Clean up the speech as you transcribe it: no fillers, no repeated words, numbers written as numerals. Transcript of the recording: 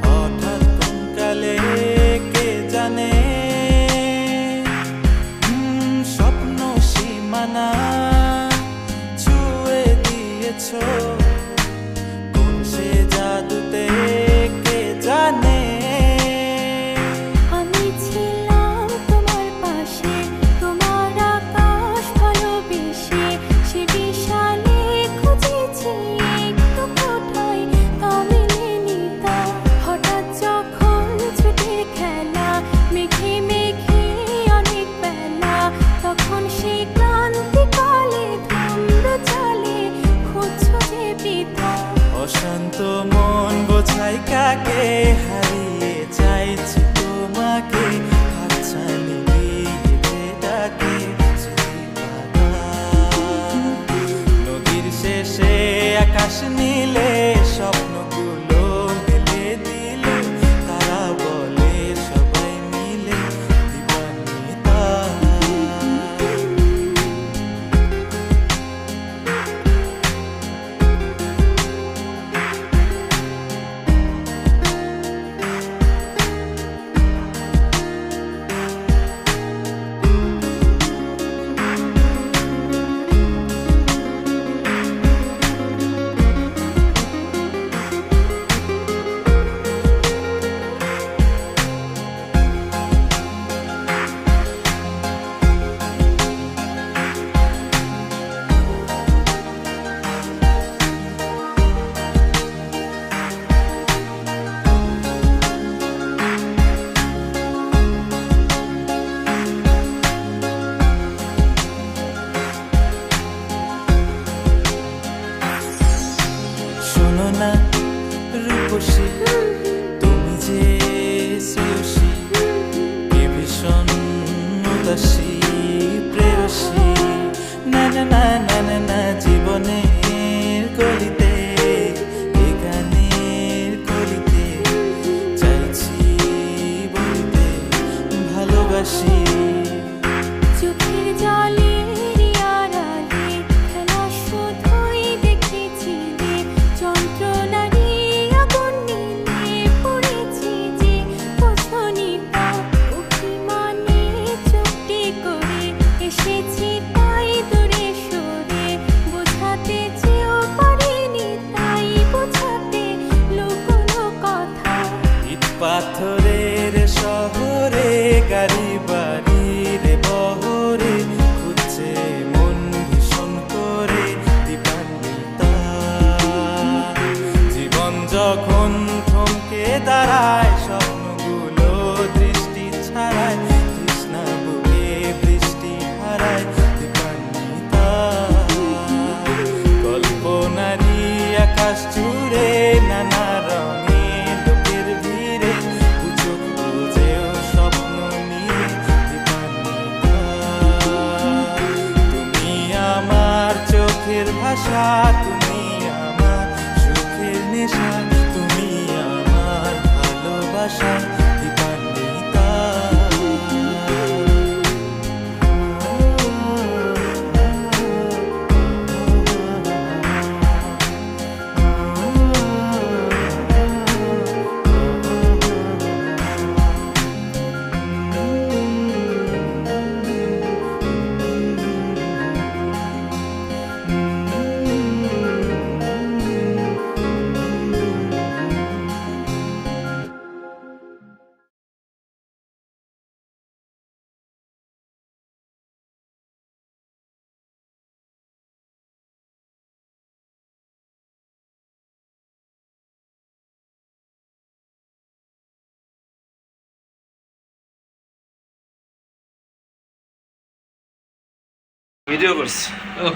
হঠাৎ কোন কালে কে জানে স্বপ্ন সীমানা ছুঁয়ে দিয়েছ কোন সে জাদুতে কে জানে। আমি ছিলাম তোমার পাশে, তোমার আকাশ ভালোবেসে, সে বিশালে খুঁজেছি একটু কোথায় তা মেলেনি তা। হঠাৎ যখন ছুটে খেলা মেঘে মেঘে অনেক বেলা, তখন সেই ক্লান্তিকালে ধূম্র চালে খুঁজছো যে বৃথা। অশান্ত মন বোঝাই কাকে হারিয়ে চাইছি তোমাকে, হাতছানি দিয়ে ডাকে নদীর শেষে আকাশ নীলে স্বপ্নগুলো মেলে দিলে তারা বলে সবাই মিলে দিবানিতা। শোনো না রূপসী, তুমি যে শ্রেয়সী, কে ভীষণ উদাসী প্রেয়সী। না না না না না না জীবনের গলিতে এ গানের কলিতে চাইছি বলিতে ভালোবাসি। চোখের জলের আড়ালে খেলা শুধুই দেখেছিলে, যন্ত্রণারই আগুন নিয়ে পড়েছি যে বোঝনি তা। অভিমানে চুপটি করে এসেছি তাই দূরে সরে, বোঝাতে চেয়েও পারিনি তাই বোঝাতে লুকোনো কথা। ইট পাথরের শহরে গাড়ি বাড়ির বহরে খুঁজছে মন ভীষণ করে দিবানিতা। জীবন যখন থমকে দাঁড়ায় স্বপ্নগুলো দৃষ্টি ছাড়ায়, তৃষ্ণা বুকে বৃষ্টি হারায় দিবানিতা। কল্পনারি আকাশ জুড়ে নানা রঙে লোকের ভিড়ে চোখ বুঝেও স্বপ্ন নিয়ে দিবানিতা। তুমি আমার চোখের ভাষা, তুমি আমার সুখের নেশা, তুমি আমার ভালোবাসা দিবানিতা। ভিডিও করছি। ওহ,